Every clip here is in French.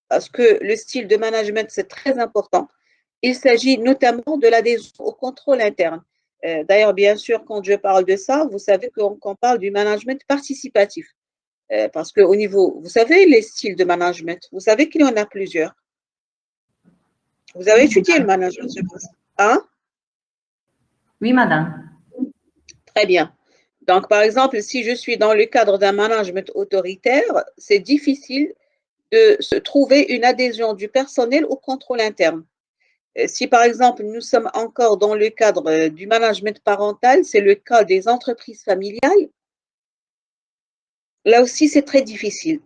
parce que le style de management, c'est très important. Il s'agit notamment de l'adhésion au contrôle interne. D'ailleurs, bien sûr, quand je parle de ça, vous savez qu'on parle du management participatif. Parce qu'au niveau, vous savez, les styles de management, vous savez qu'il y en a plusieurs. Vous avez Oui, étudié le management, je pense. Hein? oui, madame. Très bien. Donc, par exemple, si je suis dans le cadre d'un management autoritaire, c'est difficile de se trouver une adhésion du personnel au contrôle interne. Si, par exemple, nous sommes encore dans le cadre du management parental, c'est le cas des entreprises familiales, là aussi, c'est très difficile.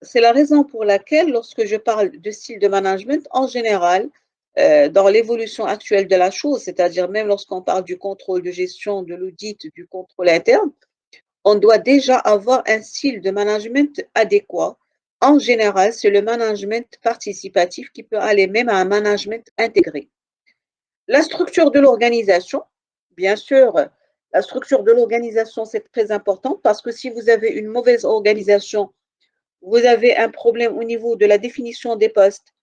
C'est la raison pour laquelle, lorsque je parle de style de management, en général, dans l'évolution actuelle de la chose, c'est-à-dire même lorsqu'on parle du contrôle de gestion, de l'audit, du contrôle interne, on doit déjà avoir un style de management adéquat. En général, c'est le management participatif qui peut aller même à un management intégré. La structure de l'organisation, bien sûr, la structure de l'organisation, c'est très important parce que si vous avez une mauvaise organisation, vous avez un problème au niveau de la définition des postes,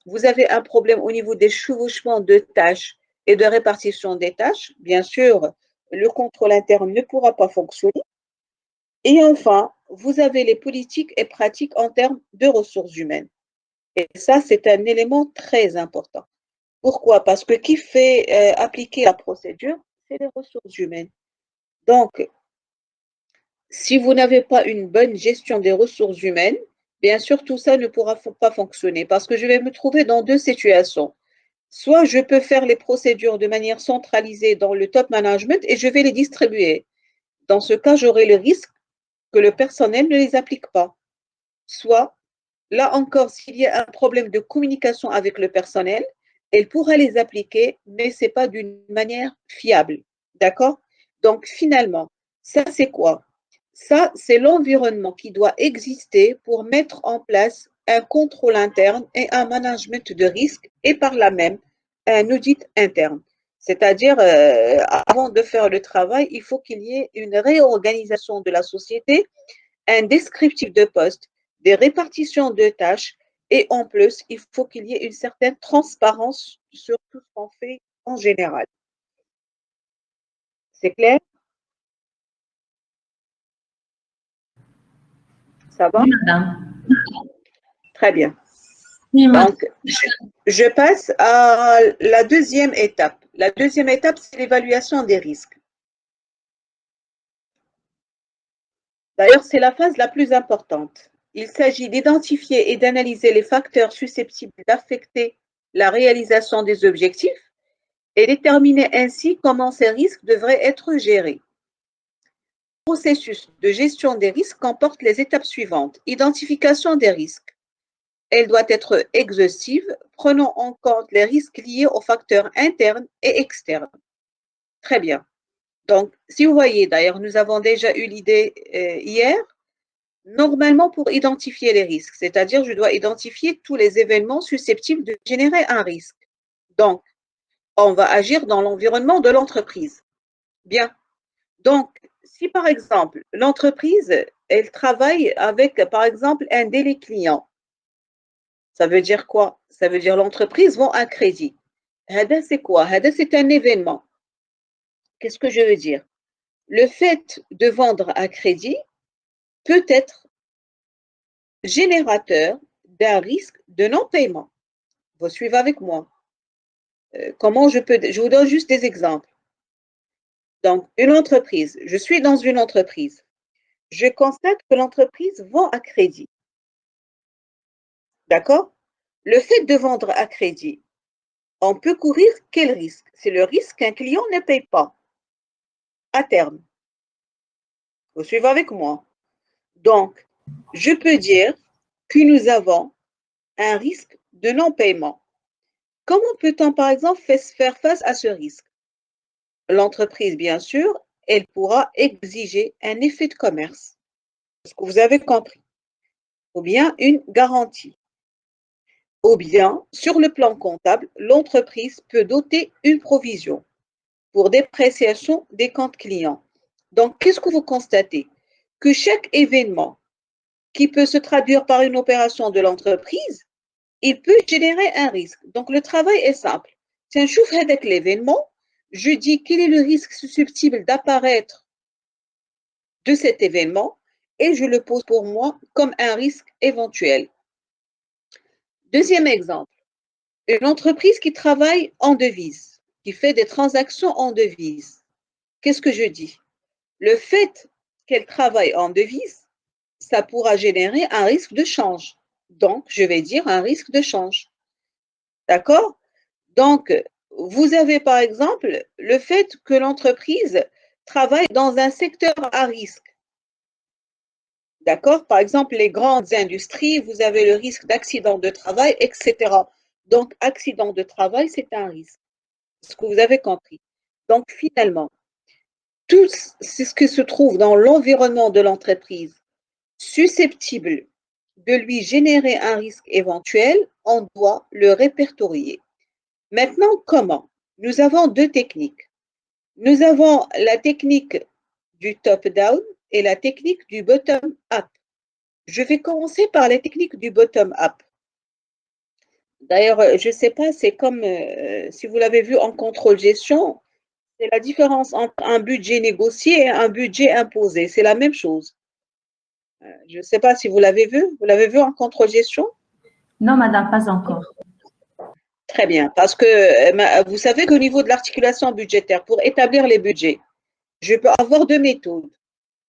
vous avez un problème au niveau des chevauchements de tâches et de répartition des tâches, bien sûr, le contrôle interne ne pourra pas fonctionner. Et enfin, vous avez les politiques et pratiques en termes de ressources humaines. Et ça, c'est un élément très important. Pourquoi? Parce que qui fait appliquer la procédure, c'est les ressources humaines. Donc, si vous n'avez pas une bonne gestion des ressources humaines, bien sûr, tout ça ne pourra pas fonctionner parce que je vais me trouver dans deux situations. Soit je peux faire les procédures de manière centralisée dans le top management et je vais les distribuer. Dans ce cas, j'aurai le risque que le personnel ne les applique pas. Soit, là encore, s'il y a un problème de communication avec le personnel, elle pourra les appliquer, mais ce n'est pas d'une manière fiable. D'accord? Donc, finalement, ça, c'est quoi? Ça, c'est l'environnement qui doit exister pour mettre en place un contrôle interne et un management de risque et par là même un audit interne. C'est-à-dire, avant de faire le travail, il faut qu'il y ait une réorganisation de la société, un descriptif de poste, des répartitions de tâches et en plus, il faut qu'il y ait une certaine transparence sur tout ce qu'on fait en général. C'est clair? Ça va? Oui, madame. Très bien. Oui, madame. Donc, je passe à la deuxième étape. La deuxième étape, c'est l'évaluation des risques. D'ailleurs, c'est la phase la plus importante. Il s'agit d'identifier et d'analyser les facteurs susceptibles d'affecter la réalisation des objectifs et déterminer ainsi comment ces risques devraient être gérés. Le processus de gestion des risques comporte les étapes suivantes. Identification des risques. Elle doit être exhaustive, prenant en compte les risques liés aux facteurs internes et externes. Très bien. Donc, si vous voyez, d'ailleurs, nous avons déjà eu l'idée hier, normalement pour identifier les risques, c'est-à-dire je dois identifier tous les événements susceptibles de générer un risque. Donc, on va agir dans l'environnement de l'entreprise. Bien. Donc, si par exemple, l'entreprise, elle travaille avec, par exemple, un délai client, ça veut dire quoi? Ça veut dire l'entreprise vend un crédit. Hada, c'est quoi? Hada, c'est un événement. Qu'est-ce que je veux dire? Le fait de vendre à crédit peut être générateur d'un risque de non-paiement. Vous suivez avec moi. Comment je vous donne juste des exemples. Donc, une entreprise, je suis dans une entreprise. Je constate que l'entreprise vend à crédit. D'accord? Le fait de vendre à crédit, on peut courir quel risque? C'est le risque qu'un client ne paye pas à terme. Vous suivez avec moi? Donc, je peux dire que nous avons un risque de non-paiement. Comment peut-on, par exemple, faire face à ce risque? L'entreprise, bien sûr, elle pourra exiger un effet de commerce, ce que vous avez compris, ou bien une garantie. Ou bien, sur le plan comptable, l'entreprise peut doter une provision pour dépréciation des comptes clients. Donc, qu'est-ce que vous constatez? Que chaque événement qui peut se traduire par une opération de l'entreprise, il peut générer un risque. Donc, le travail est simple. C'est un chouf avec l'événement. Je dis quel est le risque susceptible d'apparaître de cet événement et je le pose pour moi comme un risque éventuel. Deuxième exemple, une entreprise qui travaille en devise, qui fait des transactions en devise. Qu'est-ce que je dis? Le fait qu'elle travaille en devise, ça pourra générer un risque de change. Donc, je vais dire un risque de change. D'accord? Donc, vous avez par exemple le fait que l'entreprise travaille dans un secteur à risque. D'accord? Par exemple, les grandes industries, vous avez le risque d'accident de travail, etc. Donc, accident de travail, c'est un risque. Ce que vous avez compris. Donc, finalement, tout ce qui se trouve dans l'environnement de l'entreprise susceptible de lui générer un risque éventuel, on doit le répertorier. Maintenant, comment? Nous avons deux techniques. Nous avons la technique du top-down et la technique du bottom-up. Je vais commencer par la technique du bottom-up. D'ailleurs, je ne sais pas, c'est comme si vous l'avez vu en contrôle-gestion, c'est la différence entre un budget négocié et un budget imposé. C'est la même chose. Je ne sais pas si vous l'avez vu. Vous l'avez vu en contrôle-gestion? Non, madame, pas encore. Très bien, parce que vous savez qu'au niveau de l'articulation budgétaire, pour établir les budgets, je peux avoir deux méthodes.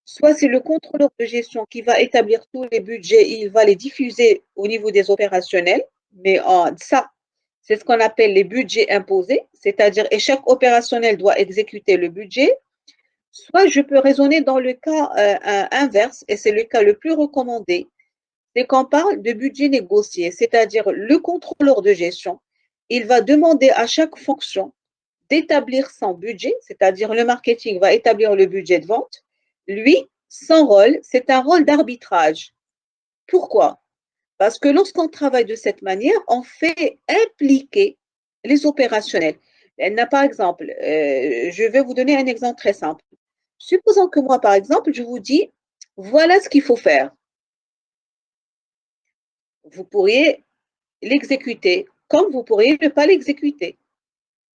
Soit c'est le contrôleur de gestion qui va établir tous les budgets et il va les diffuser au niveau des opérationnels, mais ça, c'est ce qu'on appelle les budgets imposés, c'est-à-dire et chaque opérationnel doit exécuter le budget. Soit je peux raisonner dans le cas inverse, et c'est le cas le plus recommandé, c'est qu'on parle de budget négocié, c'est-à-dire le contrôleur de gestion, il va demander à chaque fonction d'établir son budget, c'est-à-dire le marketing va établir le budget de vente. Lui, son rôle, c'est un rôle d'arbitrage. Pourquoi? Parce que lorsqu'on travaille de cette manière, on fait impliquer les opérationnels. Par exemple, je vais vous donner un exemple très simple. Supposons que moi, par exemple, je vous dis, voilà ce qu'il faut faire. Vous pourriez l'exécuter comme vous pourriez ne pas l'exécuter.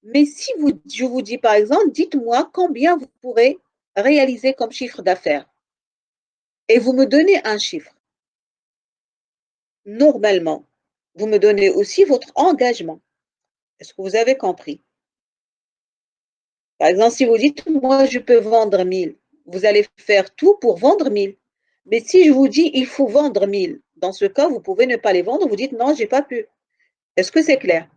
Mais si je vous dis, par exemple, dites-moi combien vous pourrez réaliser comme chiffre d'affaires et vous me donnez un chiffre. Normalement, vous me donnez aussi votre engagement. Est-ce que vous avez compris? Par exemple, si vous dites, moi, je peux vendre 1000, vous allez faire tout pour vendre 1000. Mais si je vous dis, il faut vendre 1000, dans ce cas, vous pouvez ne pas les vendre, vous dites, non, je n'ai pas pu. Est-ce que c'est clair?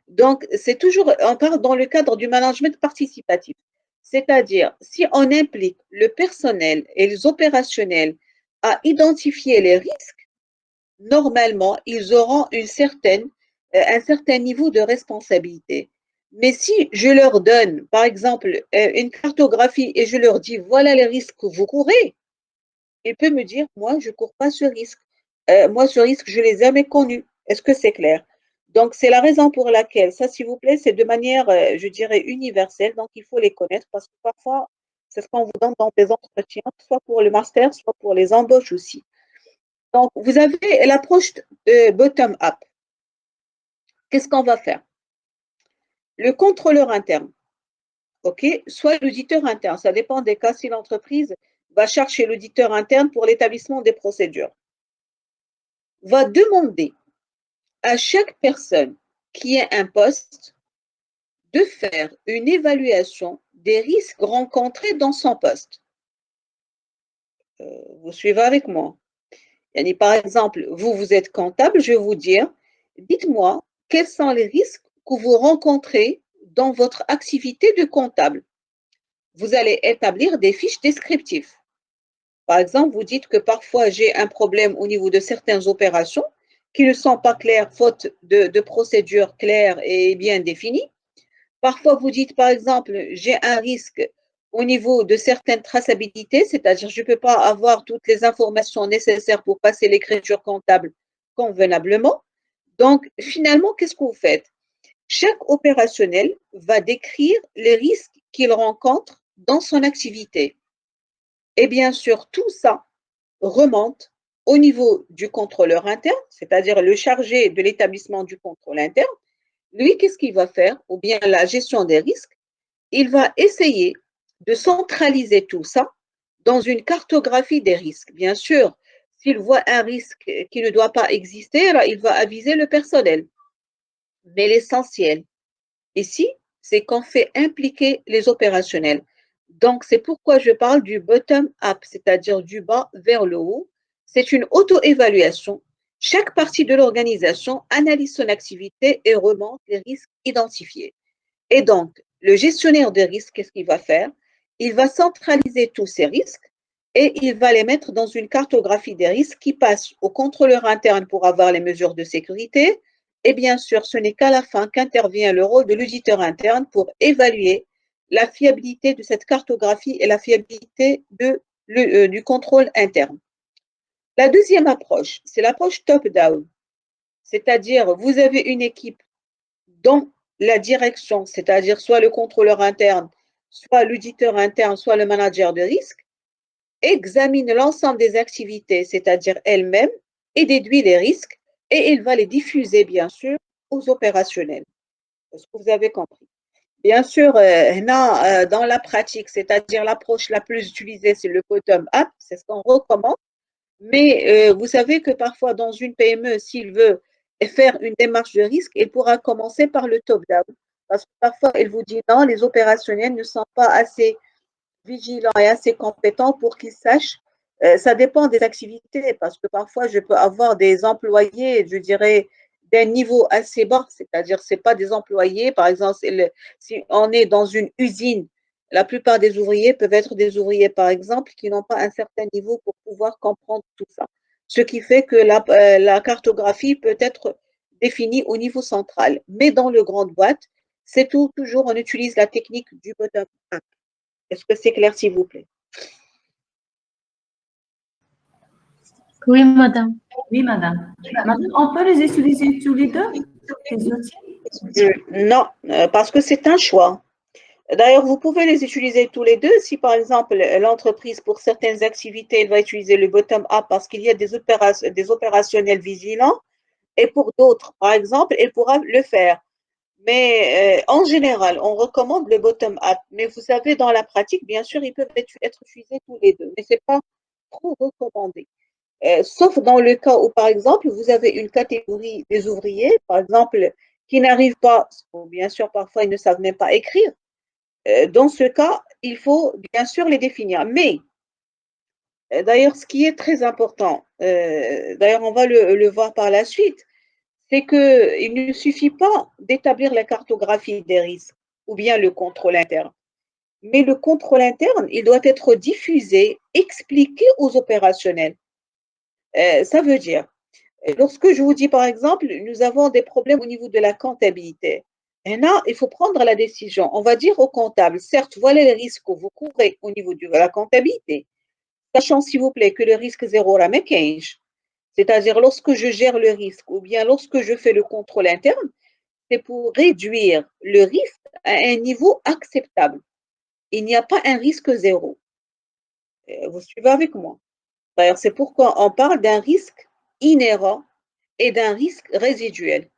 Donc, c'est toujours, on parle dans le cadre du management participatif. C'est-à-dire, si on implique le personnel et les opérationnels à identifier les risques, normalement, ils auront un certain niveau de responsabilité. Mais si je leur donne, par exemple, une cartographie et je leur dis, voilà les risques que vous courez, ils peuvent me dire, moi, je ne cours pas ce risque. Moi, ce risque, je ne l'ai jamais connu. Est-ce que c'est clair? Donc, c'est la raison pour laquelle, ça, s'il vous plaît, c'est de manière, je dirais, universelle. Donc, il faut les connaître parce que parfois, c'est ce qu'on vous donne dans des entretiens, soit pour le master, soit pour les embauches aussi. Donc, vous avez l'approche bottom-up. Qu'est-ce qu'on va faire? Le contrôleur interne, OK, soit l'auditeur interne, ça dépend des cas si l'entreprise va chercher l'auditeur interne pour l'établissement des procédures, va demander à chaque personne qui a un poste de faire une évaluation des risques rencontrés dans son poste. Vous suivez avec moi? Par exemple, vous êtes comptable, je vais vous dire, dites-moi quels sont les risques que vous rencontrez dans votre activité de comptable. Vous allez établir des fiches descriptives. Par exemple, vous dites que parfois j'ai un problème au niveau de certaines opérations qui ne sont pas claires, faute de procédures claires et bien définies. Parfois, vous dites, par exemple, j'ai un risque au niveau de certaines traçabilités, c'est-à-dire je ne peux pas avoir toutes les informations nécessaires pour passer l'écriture comptable convenablement. Donc, finalement, qu'est-ce que vous faites? Chaque opérationnel va décrire les risques qu'il rencontre dans son activité. Et bien sûr, tout ça remonte au niveau du contrôleur interne, c'est-à-dire le chargé de l'établissement du contrôle interne, lui, qu'est-ce qu'il va faire? Ou bien la gestion des risques, il va essayer de centraliser tout ça dans une cartographie des risques. Bien sûr, s'il voit un risque qui ne doit pas exister, alors il va aviser le personnel. Mais l'essentiel ici, c'est qu'on fait impliquer les opérationnels. Donc, c'est pourquoi je parle du bottom-up, c'est-à-dire du bas vers le haut. C'est une auto-évaluation. Chaque partie de l'organisation analyse son activité et remonte les risques identifiés. Et donc, le gestionnaire de risques, qu'est-ce qu'il va faire? Il va centraliser tous ces risques et il va les mettre dans une cartographie des risques qui passe au contrôleur interne pour avoir les mesures de sécurité. Et bien sûr, ce n'est qu'à la fin qu'intervient le rôle de l'auditeur interne pour évaluer la fiabilité de cette cartographie et la fiabilité du contrôle interne. La deuxième approche, c'est l'approche top-down, c'est-à-dire vous avez une équipe dont la direction, c'est-à-dire soit le contrôleur interne, soit l'auditeur interne, soit le manager de risque, examine l'ensemble des activités, c'est-à-dire elles-mêmes, et déduit les risques, et il va les diffuser, bien sûr, aux opérationnels. Est-ce que vous avez compris? Bien sûr, dans la pratique, c'est-à-dire l'approche la plus utilisée, c'est le bottom-up, c'est ce qu'on recommande. Mais vous savez que parfois, dans une PME, s'il veut faire une démarche de risque, il pourra commencer par le top-down. Parce que parfois, il vous dit non, les opérationnels ne sont pas assez vigilants et assez compétents pour qu'ils sachent. Ça dépend des activités, parce que parfois, je peux avoir des employés, je dirais, d'un niveau assez bas, c'est-à-dire ce pas des employés, par exemple, si on est dans une usine, la plupart des ouvriers peuvent être des ouvriers, par exemple, qui n'ont pas un certain niveau pour pouvoir comprendre tout ça. Ce qui fait que la cartographie peut être définie au niveau central. Mais dans le grande boîte, c'est toujours, on utilise la technique du bottom-up. Est-ce que c'est clair, s'il vous plaît? Oui, madame. Oui, madame. Madame, on peut les utiliser tous les deux, ces outils? Non, parce que c'est un choix. D'ailleurs, vous pouvez les utiliser tous les deux. Si par exemple l'entreprise, pour certaines activités, elle va utiliser le bottom-up parce qu'il y a des opérationnels vigilants, et pour d'autres, par exemple, elle pourra le faire. Mais en général, on recommande le bottom-up. Mais vous savez, dans la pratique, bien sûr, ils peuvent être utilisés tous les deux, mais ce n'est pas trop recommandé. Sauf dans le cas où, par exemple, vous avez une catégorie des ouvriers, par exemple, qui n'arrivent pas, ou bien sûr, parfois, ils ne savent même pas écrire. Dans ce cas, il faut bien sûr les définir. Mais d'ailleurs, ce qui est très important, d'ailleurs, on va le voir par la suite, c'est qu'il ne suffit pas d'établir la cartographie des risques ou bien le contrôle interne. Mais le contrôle interne, il doit être diffusé, expliqué aux opérationnels. Ça veut dire, lorsque je vous dis par exemple, nous avons des problèmes au niveau de la comptabilité, et là, il faut prendre la décision. On va dire au comptable, certes, voilà les risques que vous couvrez au niveau de la comptabilité, sachant s'il vous plaît que le risque zéro la mécange, c'est-à-dire lorsque je gère le risque ou bien lorsque je fais le contrôle interne, c'est pour réduire le risque à un niveau acceptable. Il n'y a pas un risque zéro. Vous suivez avec moi? D'ailleurs, c'est pourquoi on parle d'un risque inhérent et d'un risque résiduel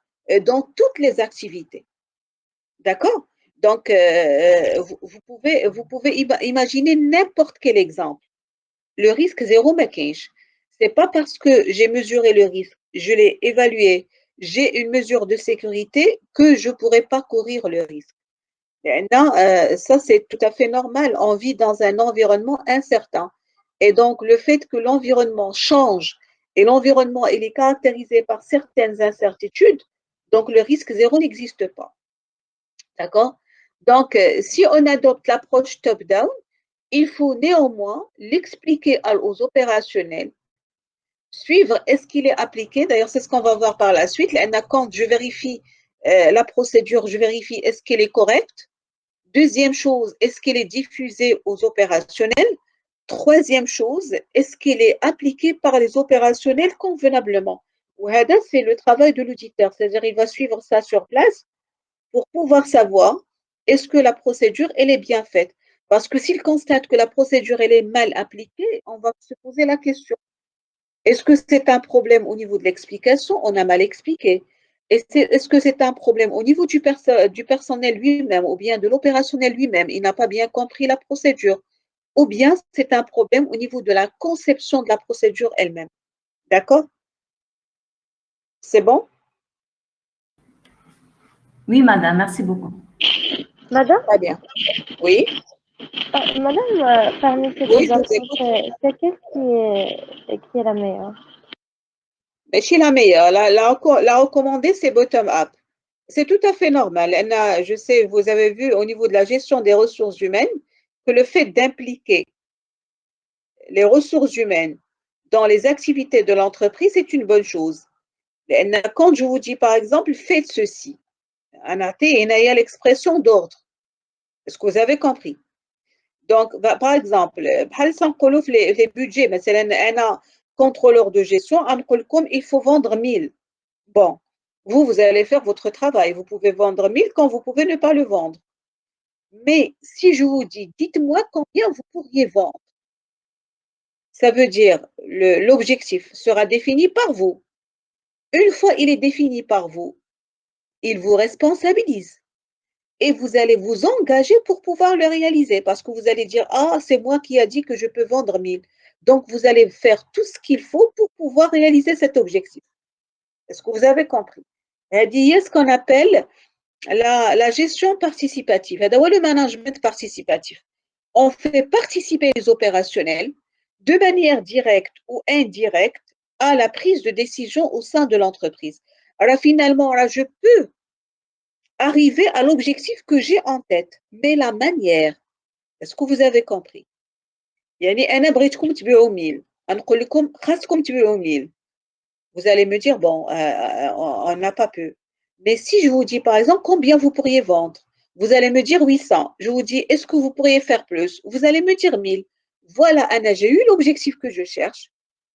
dans toutes les activités. D'accord? Donc, vous pouvez imaginer n'importe quel exemple. Le risque zéro mécange. C'est pas parce que j'ai mesuré le risque, je l'ai évalué, j'ai une mesure de sécurité que je ne pourrais pas courir le risque. Non, ça c'est tout à fait normal. On vit dans un environnement incertain. Et donc, le fait que l'environnement change et l'environnement il est caractérisé par certaines incertitudes, donc le risque zéro n'existe pas. D'accord? Donc, si on adopte l'approche top-down, il faut néanmoins l'expliquer aux opérationnels, suivre est-ce qu'il est appliqué. D'ailleurs, c'est ce qu'on va voir par la suite. Quand je vérifie la procédure, je vérifie est-ce qu'elle est correcte. Deuxième chose, est-ce qu'elle est diffusée aux opérationnels? Troisième chose, est-ce qu'elle est appliquée par les opérationnels convenablement? C'est le travail de l'auditeur, c'est-à-dire il va suivre ça sur place pour pouvoir savoir est-ce que la procédure elle est bien faite. Parce que s'il constate que la procédure elle est mal appliquée, on va se poser la question. Est-ce que c'est un problème au niveau de l'explication? On a mal expliqué. Est-ce que c'est un problème au niveau du personnel lui-même ou bien de l'opérationnel lui-même? Il n'a pas bien compris la procédure. Ou bien c'est un problème au niveau de la conception de la procédure elle-même. D'accord? C'est bon? Oui, madame, merci beaucoup. Madame, Très bien. Oui, madame, parmi ces oui, deux je vous approches, écoute. c'est quelle qui est la meilleure? Mais chez la meilleure, la recommandée, c'est bottom-up. C'est tout à fait normal. Je sais, vous avez vu au niveau de la gestion des ressources humaines que le fait d'impliquer les ressources humaines dans les activités de l'entreprise est une bonne chose. Quand je vous dis par exemple, faites ceci, il y a l'expression d'ordre. Est-ce que vous avez compris? Donc, par exemple, les budgets, mais c'est un contrôleur de gestion, il faut vendre 1000. Bon, vous allez faire votre travail. Vous pouvez vendre 1000 quand vous pouvez ne pas le vendre. Mais si je vous dis, dites-moi combien vous pourriez vendre, ça veut dire l'objectif sera défini par vous. Une fois il est défini par vous, il vous responsabilise et vous allez vous engager pour pouvoir le réaliser parce que vous allez dire, ah, c'est moi qui a dit que je peux vendre 1000. Donc, vous allez faire tout ce qu'il faut pour pouvoir réaliser cet objectif. Est-ce que vous avez compris? Il y a ce qu'on appelle la gestion participative. Le management participatif. On fait participer les opérationnels de manière directe ou indirecte à la prise de décision au sein de l'entreprise. Alors finalement, là, je peux arriver à l'objectif que j'ai en tête, mais la manière, est-ce que vous avez compris? يعني أنا بغيتكم تبيعوا 1000 غنقول لكم خاصكم تبيعوا 1000. Vous allez me dire, bon, on n'a pas peu. Mais si je vous dis, par exemple, combien vous pourriez vendre, vous allez me dire 800. Je vous dis, est-ce que vous pourriez faire plus? Vous allez me dire 1000. Voilà, Anna, j'ai eu l'objectif que je cherche,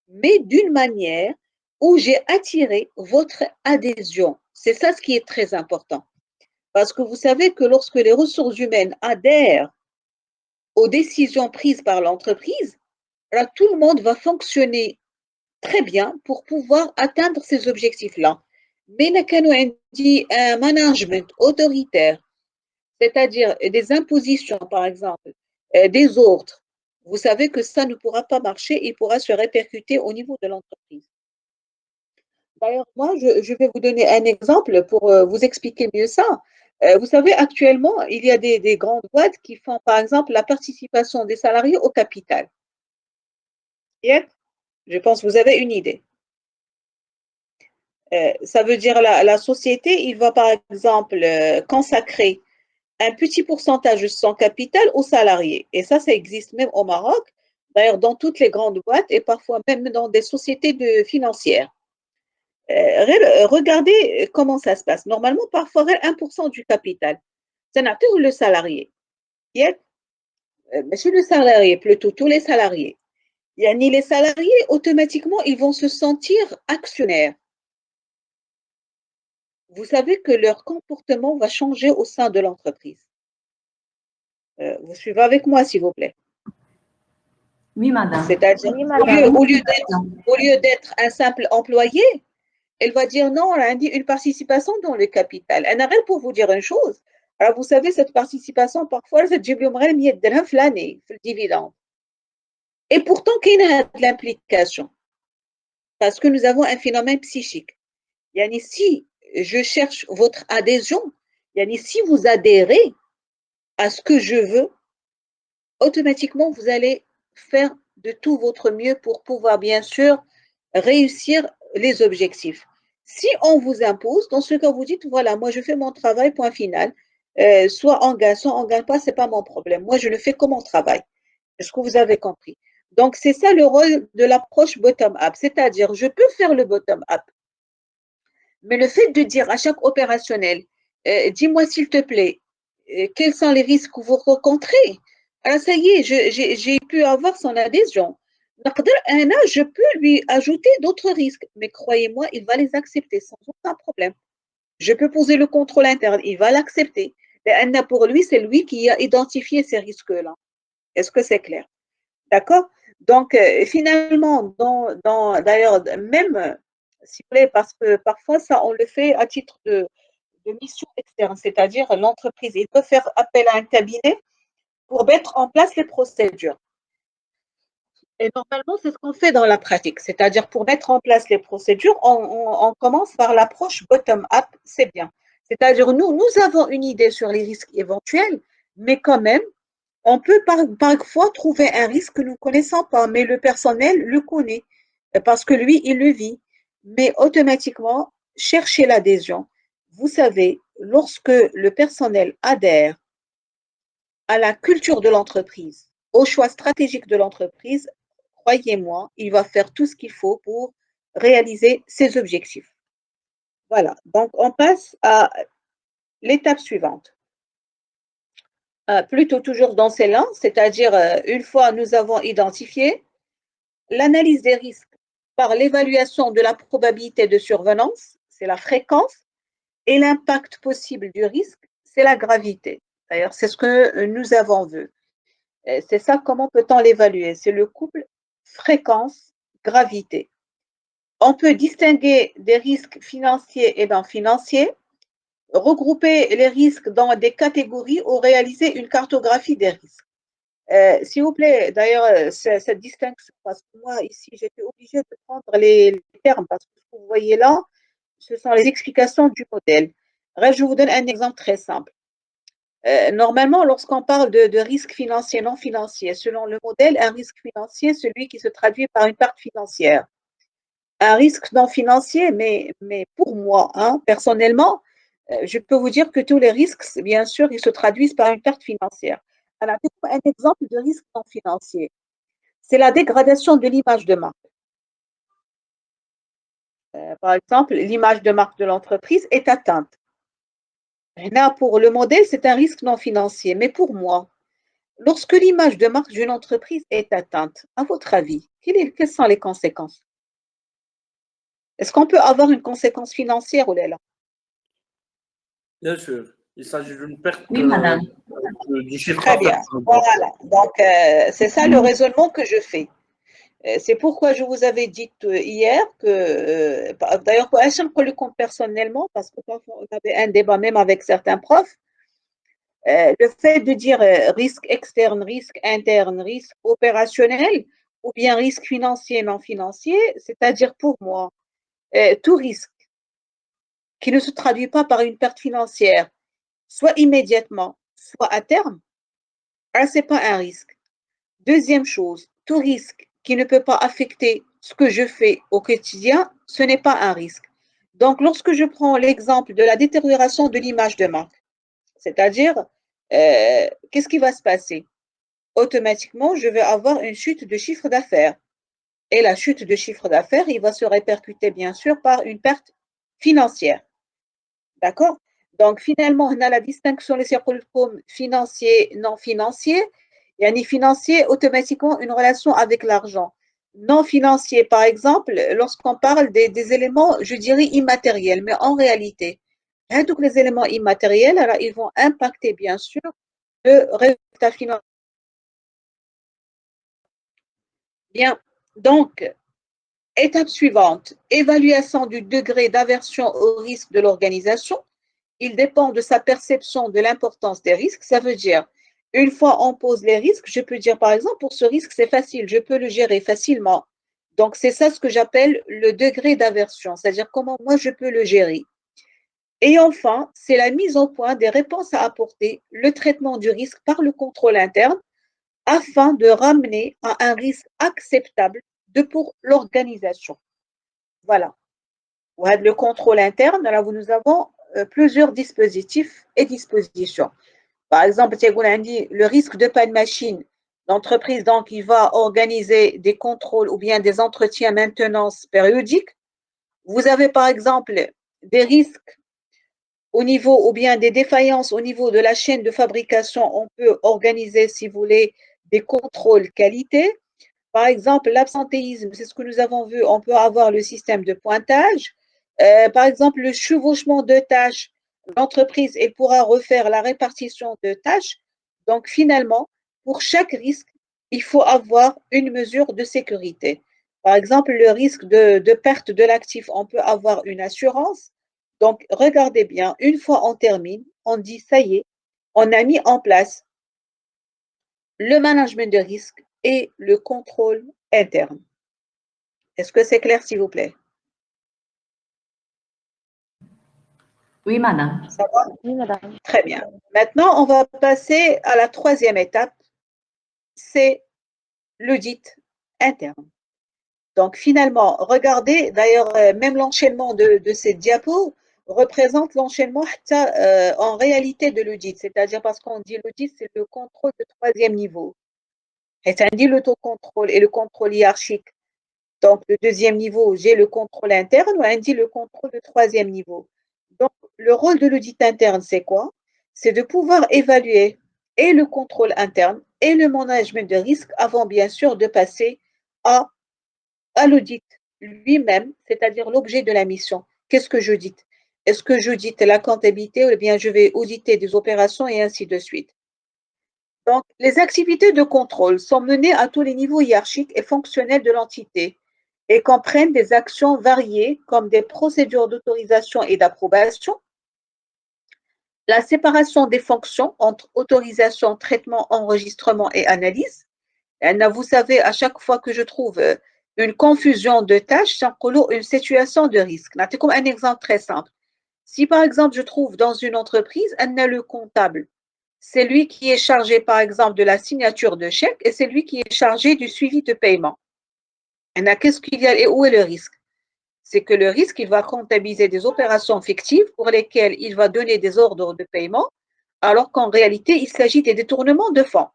mais d'une manière où j'ai attiré votre adhésion. C'est ça ce qui est très important. Parce que vous savez que lorsque les ressources humaines adhèrent aux décisions prises par l'entreprise, là, tout le monde va fonctionner très bien pour pouvoir atteindre ces objectifs-là. Mais là, quand on dit un management autoritaire, c'est-à-dire des impositions, par exemple, des ordres, vous savez que ça ne pourra pas marcher et pourra se répercuter au niveau de l'entreprise. D'ailleurs, moi, je vais vous donner un exemple pour vous expliquer mieux ça. Vous savez, actuellement, il y a des grandes boîtes qui font, par exemple, la participation des salariés au capital. Yep. Je pense que vous avez une idée. Ça veut dire la société, il va par exemple consacrer un petit pourcentage de son capital aux salariés. Et ça existe même au Maroc, d'ailleurs dans toutes les grandes boîtes et parfois même dans des sociétés financières. Regardez comment ça se passe. Normalement, parfois 1% du capital, c'est le salarié. Mais chez le salarié, plutôt tous les salariés. Yani les salariés, automatiquement, ils vont se sentir actionnaires. Vous savez que leur comportement va changer au sein de l'entreprise. Vous suivez avec moi, s'il vous plaît. Oui, madame. C'est-à-dire, Oui, madame. au lieu d'être un simple employé, elle va dire non, elle a une participation dans le capital. Elle arrête pour vous dire une chose. Alors, vous savez, cette participation, parfois, c'est du l'année, le dividende. Et pourtant, qu'il y a de l'implication. Parce que nous avons un phénomène psychique. Yani, si je cherche votre adhésion, yani, si vous adhérez à ce que je veux, automatiquement, vous allez faire de tout votre mieux pour pouvoir, bien sûr, réussir les objectifs. Si on vous impose, dans ce cas, vous dites, voilà, moi, je fais mon travail, point final. Soit on gagne, soit on ne gagne pas, ce n'est pas mon problème. Moi, je ne fais que mon travail. Est-ce que vous avez compris? Donc, c'est ça le rôle de l'approche bottom-up. C'est-à-dire, je peux faire le bottom-up. Mais le fait de dire à chaque opérationnel, dis-moi s'il te plaît, quels sont les risques que vous rencontrez? Alors ça y est, j'ai pu avoir son adhésion. Je peux lui ajouter d'autres risques, mais croyez-moi, il va les accepter sans aucun problème. Je peux poser le contrôle interne, il va l'accepter. Pour lui, c'est lui qui a identifié ces risques-là. Est-ce que c'est clair? D'accord? Donc, finalement, d'ailleurs, même, si vous voulez, parce que parfois, ça, on le fait à titre de mission externe, c'est-à-dire l'entreprise, il peut faire appel à un cabinet pour mettre en place les procédures. Et normalement, c'est ce qu'on fait dans la pratique, c'est-à-dire pour mettre en place les procédures, on commence par l'approche bottom-up, c'est bien. C'est-à-dire, nous avons une idée sur les risques éventuels, mais quand même, on peut parfois trouver un risque que nous ne connaissons pas, mais le personnel le connaît parce que lui, il le vit. Mais automatiquement, chercher l'adhésion. Vous savez, lorsque le personnel adhère à la culture de l'entreprise, au choix stratégique de l'entreprise, croyez-moi, il va faire tout ce qu'il faut pour réaliser ses objectifs. Voilà, donc on passe à l'étape suivante. Plutôt toujours dans celle-là, c'est-à-dire une fois nous avons identifié l'analyse des risques par l'évaluation de la probabilité de survenance, c'est la fréquence, et l'impact possible du risque, c'est la gravité. D'ailleurs, c'est ce que nous avons vu. C'est ça, comment peut-on l'évaluer? C'est le couple fréquence-gravité. On peut distinguer des risques financiers et non financiers, regrouper les risques dans des catégories ou réaliser une cartographie des risques. S'il vous plaît, d'ailleurs, cette distinction, parce que moi, ici, j'étais obligée de prendre les termes, parce que ce que vous voyez là, ce sont les explications du modèle. Je vous donne un exemple très simple. Normalement, lorsqu'on parle de risque financier non financier, selon le modèle, un risque financier, celui qui se traduit par une perte financière. Un risque non financier, mais pour moi, hein, personnellement, je peux vous dire que tous les risques, bien sûr, ils se traduisent par une perte financière. Alors, un exemple de risque non financier, c'est la dégradation de l'image de marque. Par exemple, l'image de marque de l'entreprise est atteinte. Là, pour le modèle, c'est un risque non financier. Mais pour moi, lorsque l'image de marque d'une entreprise est atteinte, à votre avis, quelles sont les conséquences? Est-ce qu'on peut avoir une conséquence financière, Oléla? Bien sûr, il s'agit d'une perte Oui, madame. du chiffre Très d'affaires. bien. Voilà. Donc, c'est ça le raisonnement que je fais. C'est pourquoi je vous avais dit hier que, d'ailleurs, personnellement, parce que parfois on avait un débat même avec certains profs, le fait de dire risque externe, risque interne, risque opérationnel, ou bien risque financier, non financier, c'est-à-dire pour moi, tout risque qui ne se traduit pas par une perte financière, soit immédiatement, soit à terme, ce n'est pas un risque. Deuxième chose, tout risque qui ne peut pas affecter ce que je fais au quotidien, ce n'est pas un risque. Donc, lorsque je prends l'exemple de la détérioration de l'image de marque, c'est-à-dire, qu'est-ce qui va se passer? Automatiquement, je vais avoir une chute de chiffre d'affaires. Et la chute de chiffre d'affaires, il va se répercuter bien sûr par une perte financière. D'accord? Donc, finalement, on a la distinction les comme financier, non financier. Il y a ni financier, automatiquement une relation avec l'argent. Non financier, par exemple, lorsqu'on parle des éléments, je dirais immatériels, mais en réalité, tous les éléments immatériels, alors, ils vont impacter bien sûr le résultat financier. Bien, donc, étape suivante, évaluation du degré d'aversion au risque de l'organisation. Il dépend de sa perception de l'importance des risques. Ça veut dire, une fois on pose les risques, je peux dire par exemple, pour ce risque, c'est facile, je peux le gérer facilement. Donc, c'est ça ce que j'appelle le degré d'aversion, c'est-à-dire comment moi je peux le gérer. Et enfin, c'est la mise au point des réponses à apporter, le traitement du risque par le contrôle interne, afin de ramener à un risque acceptable pour l'organisation. Voilà. Le contrôle interne, là où nous avons plusieurs dispositifs et dispositions. Par exemple, le risque de panne machine, l'entreprise, donc, il va organiser des contrôles ou bien des entretiens maintenance périodiques. Vous avez, par exemple, des risques au niveau ou bien des défaillances au niveau de la chaîne de fabrication. On peut organiser, si vous voulez, des contrôles qualité. Par exemple, l'absentéisme, c'est ce que nous avons vu, on peut avoir le système de pointage. Par exemple, le chevauchement de tâches, l'entreprise, elle pourra refaire la répartition de tâches. Donc, finalement, pour chaque risque, il faut avoir une mesure de sécurité. Par exemple, le risque de perte de l'actif, on peut avoir une assurance. Donc, regardez bien, une fois on termine, on dit ça y est, on a mis en place le management de risque et le contrôle interne. Est-ce que c'est clair, s'il vous plaît? Oui, madame. Ça va? Oui, madame. Très bien. Maintenant, on va passer à la troisième étape, c'est l'audit interne. Donc, finalement, regardez, d'ailleurs, même l'enchaînement de ces diapos représente l'enchaînement en réalité de l'audit, c'est-à-dire parce qu'on dit l'audit, c'est le contrôle de troisième niveau. Et ça dit l'autocontrôle et le contrôle hiérarchique. Donc, le deuxième niveau, j'ai le contrôle interne, ou on dit le contrôle de troisième niveau. Donc, le rôle de l'audit interne, c'est quoi? C'est de pouvoir évaluer et le contrôle interne et le management de risque avant, bien sûr, de passer à l'audit lui-même, c'est-à-dire l'objet de la mission. Qu'est-ce que j'audite? Est-ce que j'audite la comptabilité ou bien je vais auditer des opérations et ainsi de suite? Donc, les activités de contrôle sont menées à tous les niveaux hiérarchiques et fonctionnels de l'entité et comprennent des actions variées comme des procédures d'autorisation et d'approbation, la séparation des fonctions entre autorisation, traitement, enregistrement et analyse. Vous savez, à chaque fois que je trouve une confusion de tâches, c'est une situation de risque. C'est comme un exemple très simple. Si par exemple, je trouve dans une entreprise, on a le comptable. C'est lui qui est chargé, par exemple, de la signature de chèque et c'est lui qui est chargé du suivi de paiement. Qu'est-ce qu'il y a et où est le risque? C'est que le risque, il va comptabiliser des opérations fictives pour lesquelles il va donner des ordres de paiement, alors qu'en réalité, il s'agit des détournements de fonds.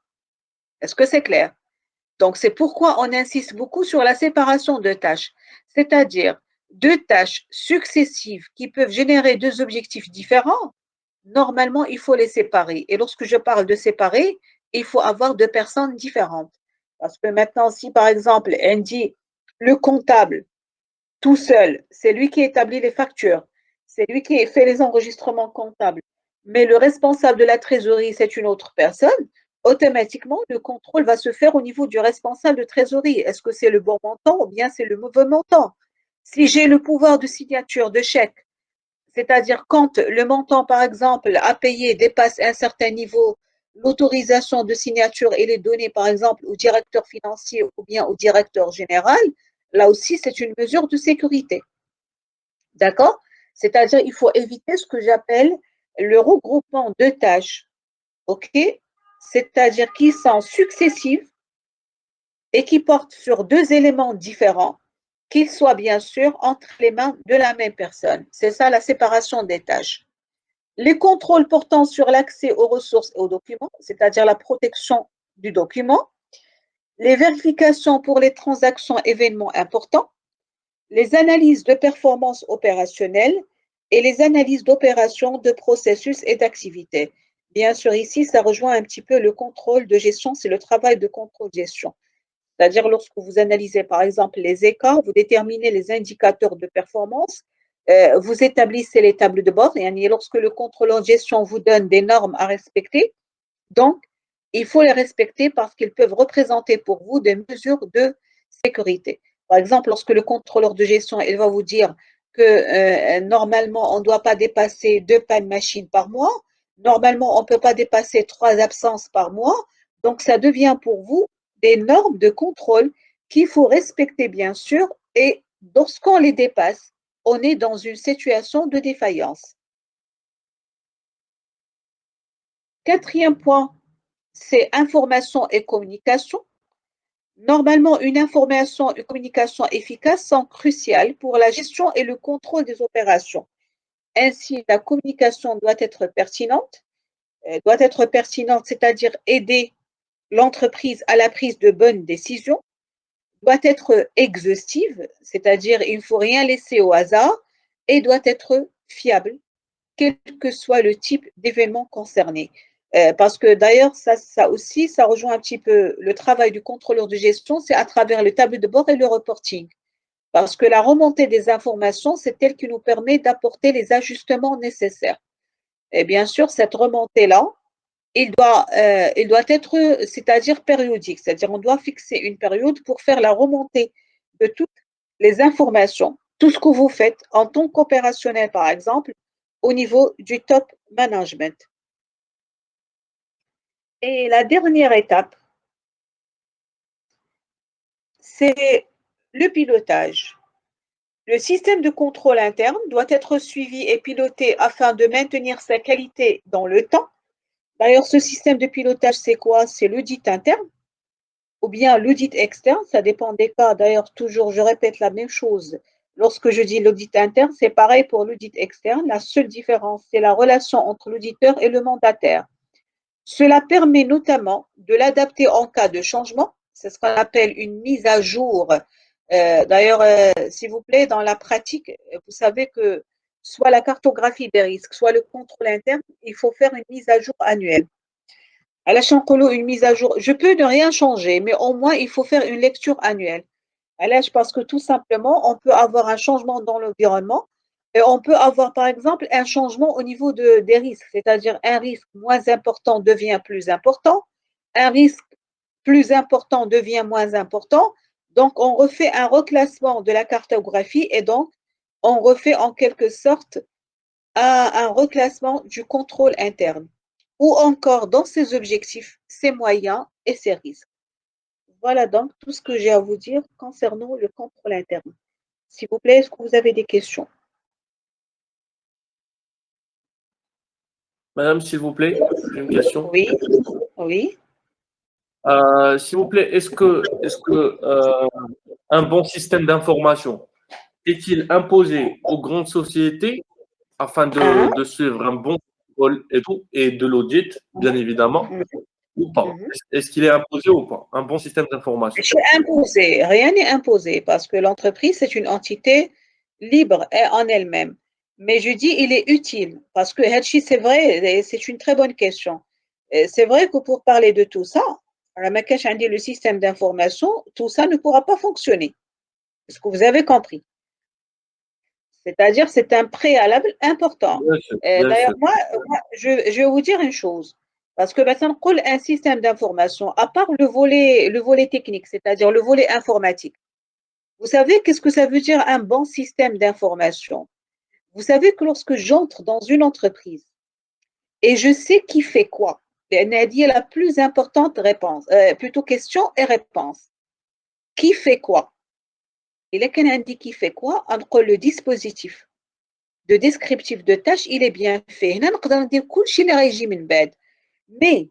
Est-ce que c'est clair? Donc, c'est pourquoi on insiste beaucoup sur la séparation de tâches, c'est-à-dire deux tâches successives qui peuvent générer deux objectifs différents. Normalement, il faut les séparer. Et lorsque je parle de séparer, il faut avoir deux personnes différentes. Parce que maintenant, si par exemple, on dit le comptable tout seul, c'est lui qui établit les factures, c'est lui qui fait les enregistrements comptables, mais le responsable de la trésorerie, c'est une autre personne, automatiquement, le contrôle va se faire au niveau du responsable de trésorerie. Est-ce que c'est le bon montant ou bien c'est le mauvais montant? Si j'ai le pouvoir de signature de chèque, c'est-à-dire quand le montant, par exemple, à payer dépasse un certain niveau, l'autorisation de signature et les données, par exemple, au directeur financier ou bien au directeur général, là aussi, c'est une mesure de sécurité. D'accord? C'est-à-dire il faut éviter ce que j'appelle le regroupement de tâches, OK? C'est-à-dire qui sont successives et qui portent sur deux éléments différents, qu'ils soient bien sûr entre les mains de la même personne. C'est ça la séparation des tâches. Les contrôles portant sur l'accès aux ressources et aux documents, c'est-à-dire la protection du document, les vérifications pour les transactions événements importants, les analyses de performance opérationnelle et les analyses d'opérations, de processus et d'activités. Bien sûr, ici, ça rejoint un petit peu le contrôle de gestion, c'est le travail de contrôle-gestion. C'est-à-dire lorsque vous analysez par exemple les écarts, vous déterminez les indicateurs de performance, vous établissez les tables de bord et lorsque le contrôleur de gestion vous donne des normes à respecter, donc il faut les respecter parce qu'ils peuvent représenter pour vous des mesures de sécurité. Par exemple, lorsque le contrôleur de gestion il va vous dire que normalement on ne doit pas dépasser 2 pannes machines par mois, normalement on ne peut pas dépasser 3 absences par mois, donc ça devient pour vous des normes de contrôle qu'il faut respecter bien sûr et lorsqu'on les dépasse, on est dans une situation de défaillance. Quatrième point, c'est information et communication. Normalement, une information et une communication efficaces sont cruciales pour la gestion et le contrôle des opérations. Ainsi, la communication doit être pertinente, c'est-à-dire aider l'entreprise à la prise de bonnes décisions, doit être exhaustive, c'est-à-dire il ne faut rien laisser au hasard, et doit être fiable, quel que soit le type d'événement concerné. Parce que d'ailleurs, ça aussi, ça rejoint un petit peu le travail du contrôleur de gestion, c'est à travers le tableau de bord et le reporting. Parce que la remontée des informations, c'est elle qui nous permet d'apporter les ajustements nécessaires. Et bien sûr, cette remontée-là, il doit être, c'est-à-dire périodique, c'est-à-dire on doit fixer une période pour faire la remontée de toutes les informations, tout ce que vous faites en tant qu'opérationnel, par exemple, au niveau du top management. Et la dernière étape, c'est le pilotage. Le système de contrôle interne doit être suivi et piloté afin de maintenir sa qualité dans le temps. D'ailleurs, ce système de pilotage, c'est quoi? C'est l'audit interne ou bien l'audit externe, ça dépend des cas. D'ailleurs, toujours, je répète la même chose. Lorsque je dis l'audit interne, c'est pareil pour l'audit externe. La seule différence, c'est la relation entre l'auditeur et le mandataire. Cela permet notamment de l'adapter en cas de changement. C'est ce qu'on appelle une mise à jour. D'ailleurs, s'il vous plaît, dans la pratique, vous savez que soit la cartographie des risques, soit le contrôle interne, il faut faire une mise à jour annuelle. À la Chancolo, une mise à jour, je peux ne rien changer, mais au moins, il faut faire une lecture annuelle. Parce que tout simplement, on peut avoir un changement dans l'environnement et on peut avoir, par exemple, un changement au niveau des risques, c'est-à-dire un risque moins important devient plus important, un risque plus important devient moins important. Donc, on refait un reclassement de la cartographie et donc, on refait en quelque sorte un reclassement du contrôle interne ou encore dans ses objectifs, ses moyens et ses risques. Voilà donc tout ce que j'ai à vous dire concernant le contrôle interne. S'il vous plaît, est-ce que vous avez des questions? Madame, s'il vous plaît, j'ai une question. Oui, oui. S'il vous plaît, un bon système d'information est-il imposé aux grandes sociétés afin de suivre un bon contrôle et tout, et de l'audit, bien évidemment, ou pas? Est-ce qu'il est imposé ou pas? Un bon système d'information. C'est imposé, rien n'est imposé parce que l'entreprise, c'est une entité libre et en elle-même. Mais je dis, il est utile parce que Hatchi, c'est vrai, et c'est une très bonne question. C'est vrai que pour parler de tout ça, le système d'information, tout ça ne pourra pas fonctionner. Est-ce que vous avez compris? C'est-à-dire, c'est un préalable important. Bien sûr, bien D'ailleurs, sûr. je vais vous dire une chose. Parce que maintenant, un système d'information, à part le volet technique, c'est-à-dire le volet informatique, vous savez qu'est-ce que ça veut dire un bon système d'information? Vous savez que lorsque j'entre dans une entreprise et je sais qui fait quoi, dit la plus importante réponse, plutôt question et réponse. Qui fait quoi? Il est qu'un indique qui fait quoi entre le dispositif de descriptif de tâches, il est bien fait. هنا نقدر ندير كل شيء اللي غيجي من بعد. Mais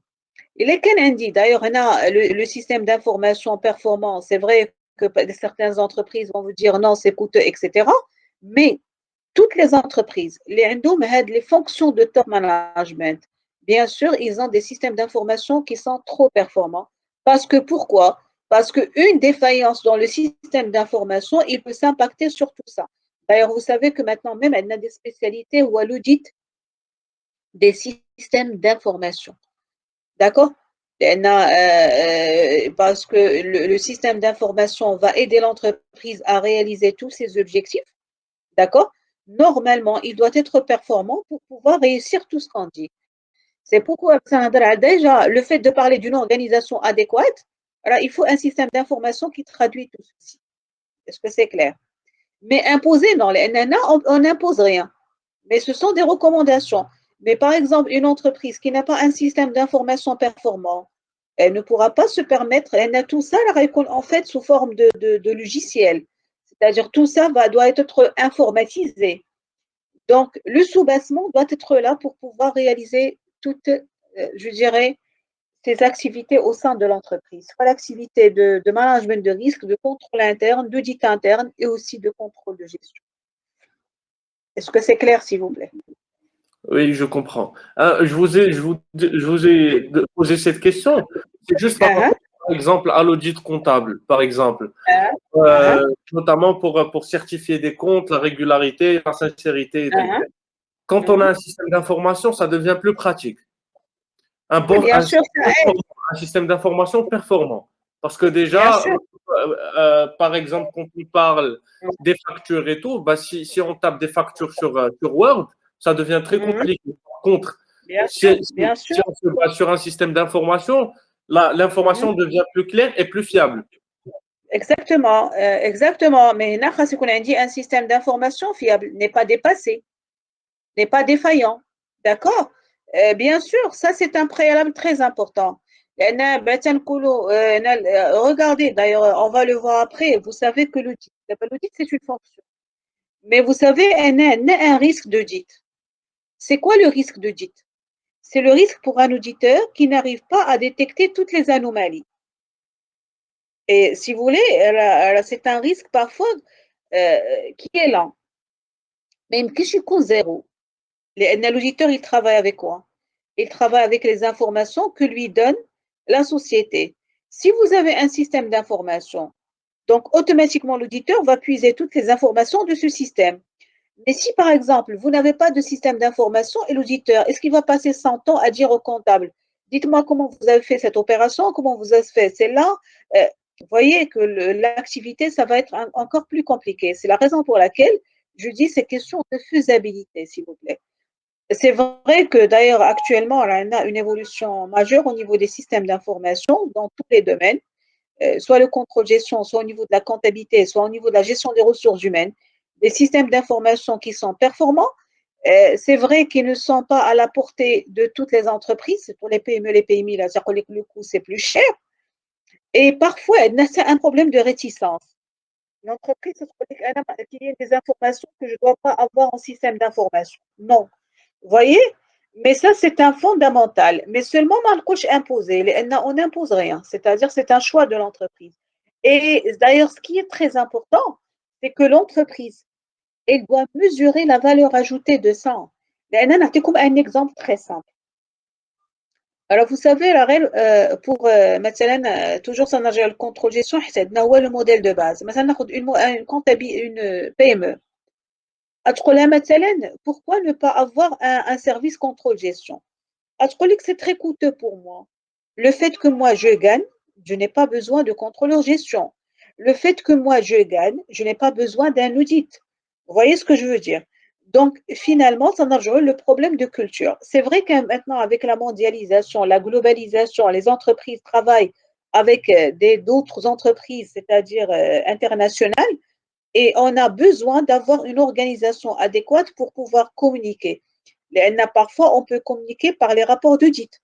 il est qu'un indique. D'ailleurs, le système d'information performant, c'est vrai que certaines entreprises vont vous dire non, c'est coûteux, etc. Mais toutes les entreprises, les fonctions de top management, bien sûr, ils ont des systèmes d'information qui sont trop performants. Parce que pourquoi? Parce qu'une défaillance dans le système d'information, il peut s'impacter sur tout ça. D'ailleurs, vous savez que maintenant, même, elle a des spécialités où elle audite des systèmes d'information. D'accord? Parce que le système d'information va aider l'entreprise à réaliser tous ses objectifs. D'accord? Normalement, il doit être performant pour pouvoir réussir tout ce qu'on dit. C'est pourquoi, déjà, le fait de parler d'une organisation adéquate, alors, il faut un système d'information qui traduit tout ceci. Est-ce que c'est clair? Mais imposer, non, les NNA, on n'impose rien. Mais ce sont des recommandations. Mais par exemple, une entreprise qui n'a pas un système d'information performant, elle ne pourra pas se permettre, elle a tout ça en fait sous forme de logiciel. C'est-à-dire tout ça doit être informatisé. Donc, le soubassement doit être là pour pouvoir réaliser toutes, je dirais, ces activités au sein de l'entreprise. Soit l'activité de management de risque, de contrôle interne, d'audit interne et aussi de contrôle de gestion. Est-ce que c'est clair, s'il vous plaît? Oui, je comprends. Je vous ai posé cette question. C'est juste par rapport, par exemple, à l'audit comptable, par exemple. Notamment pour certifier des comptes, la régularité, la sincérité et tout. Quand on a un système d'information, ça devient plus pratique. Un système d'information performant. Parce que déjà, par exemple, quand on parle des factures et tout, bah, si on tape des factures sur Word, ça devient très compliqué. Par contre, Bien Si, sûr, si- bien si sûr. on se base sur un système d'information, l'information devient plus claire et plus fiable. Exactement, exactement. Mais là, c'est qu'on a dit un système d'information fiable n'est pas dépassé, n'est pas défaillant. D'accord? Bien sûr, ça c'est un préalable très important. Regardez, d'ailleurs, on va le voir après. Vous savez que l'audit, c'est une fonction. Mais vous savez, il y a un risque d'audit. C'est quoi le risque d'audit? C'est le risque pour un auditeur qui n'arrive pas à détecter toutes les anomalies. Et si vous voulez, c'est un risque parfois qui est lent. Même que je suis zéro. L'auditeur, il travaille avec quoi? Il travaille avec les informations que lui donne la société. Si vous avez un système d'information, donc automatiquement l'auditeur va puiser toutes les informations de ce système. Mais si par exemple, vous n'avez pas de système d'information et l'auditeur, est-ce qu'il va passer 100 ans à dire au comptable, dites-moi comment vous avez fait cette opération, comment vous avez fait celle-là? Vous voyez que l'activité, ça va être encore plus compliqué. C'est la raison pour laquelle je dis c'est question de faisabilité, s'il vous plaît. C'est vrai que d'ailleurs, actuellement, on a une évolution majeure au niveau des systèmes d'information dans tous les domaines, soit le contrôle gestion, soit au niveau de la comptabilité, soit au niveau de la gestion des ressources humaines, des systèmes d'information qui sont performants. C'est vrai qu'ils ne sont pas à la portée de toutes les entreprises. Pour les PME, les PMI, là, c'est-à-dire que le coût, c'est plus cher. Et parfois, c'est un problème de réticence. L'entreprise, qu'il y ait des informations que je ne dois pas avoir en système d'information. Non. Vous voyez? Mais ça, c'est un fondamental. Mais seulement dans le coach imposé. On n'impose rien. C'est-à-dire, c'est un choix de l'entreprise. Et d'ailleurs, ce qui est très important, c'est que l'entreprise, elle doit mesurer la valeur ajoutée de ça. comme un exemple très simple. Alors, vous savez, pour مثلا, toujours ça le contrôle gestion, c'est le modèle de base. Maintenant, une PME. Pourquoi ne pas avoir un service contrôle gestion? C'est très coûteux pour moi. Le fait que moi je gagne, je n'ai pas besoin de contrôleur gestion. Le fait que moi je gagne, je n'ai pas besoin d'un audit. Vous voyez ce que je veux dire? Donc, finalement, ça n'a le problème de culture. C'est vrai que maintenant, avec la mondialisation, la globalisation, les entreprises travaillent avec d'autres entreprises, c'est-à-dire internationales, et on a besoin d'avoir une organisation adéquate pour pouvoir communiquer. Parfois, on peut communiquer par les rapports d'audit.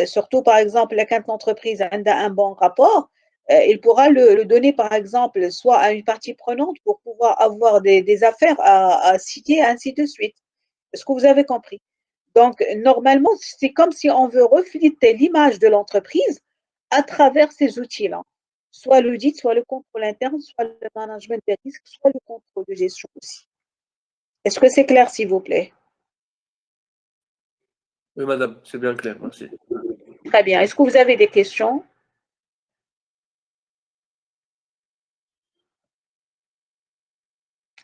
Surtout, par exemple, quand l'entreprise a un bon rapport, il pourra le donner, par exemple, soit à une partie prenante pour pouvoir avoir des affaires à citer, ainsi de suite. Est-ce que vous avez compris? Donc, normalement, c'est comme si on veut refléter l'image de l'entreprise à travers ces outils-là. Soit l'audit, soit le contrôle interne, soit le management des risques, soit le contrôle de gestion aussi. Est-ce que c'est clair, s'il vous plaît? Oui, madame, c'est bien clair, merci. Très bien. Est-ce que vous avez des questions?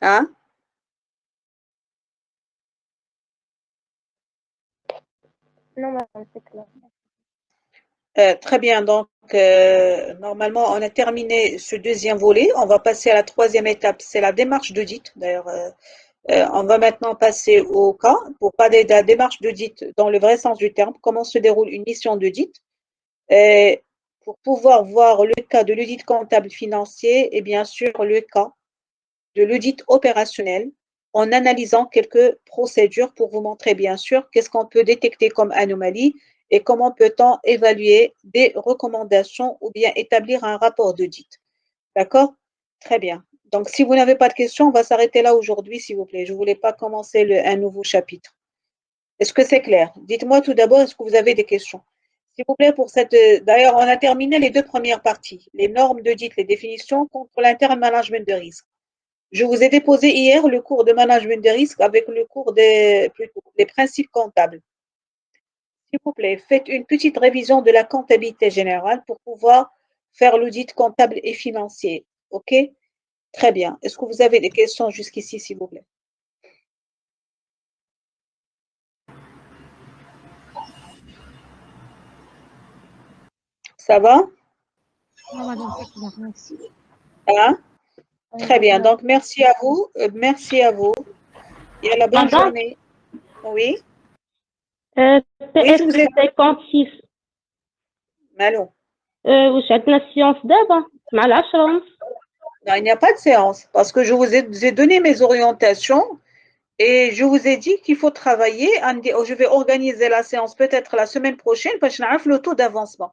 Hein? Non, madame, c'est clair. Très bien. Donc, normalement, on a terminé ce deuxième volet. On va passer à la troisième étape. C'est la démarche d'audit. D'ailleurs, on va maintenant passer au cas pour parler de la démarche d'audit dans le vrai sens du terme. Comment se déroule une mission d'audit? Pour pouvoir voir le cas de l'audit comptable financier et bien sûr le cas de l'audit opérationnel en analysant quelques procédures pour vous montrer bien sûr qu'est-ce qu'on peut détecter comme anomalie et comment peut-on évaluer des recommandations ou bien établir un rapport d'audit. D'accord? Très bien. Donc, si vous n'avez pas de questions, on va s'arrêter là aujourd'hui, s'il vous plaît. Je ne voulais pas commencer un nouveau chapitre. Est-ce que c'est clair? Dites-moi tout d'abord, est-ce que vous avez des questions? S'il vous plaît, pour cette. D'ailleurs, on a terminé les deux premières parties, les normes d'audit, les définitions, contrôle interne, management de risque. Je vous ai déposé hier le cours de management de risque avec le cours des principes comptables. S'il vous plaît, faites une petite révision de la comptabilité générale pour pouvoir faire l'audit comptable et financier. OK? Très bien. Est-ce que vous avez des questions jusqu'ici, s'il vous plaît? Ça va? Non, madame, c'est clair, merci. Hein? Très bien. Donc, merci à vous. Merci à vous. Et à la bonne Madame? journée. Oui? Oui, je vous ai... PS 56 Malo. واش عندنا السيونس دابا مع 10:30 Non, il n'y a pas de séance parce que je vous ai donné mes orientations et je vous ai dit qu'il faut travailler. Je vais organiser la séance peut-être la semaine prochaine parce que je n'ai pas le taux d'avancement.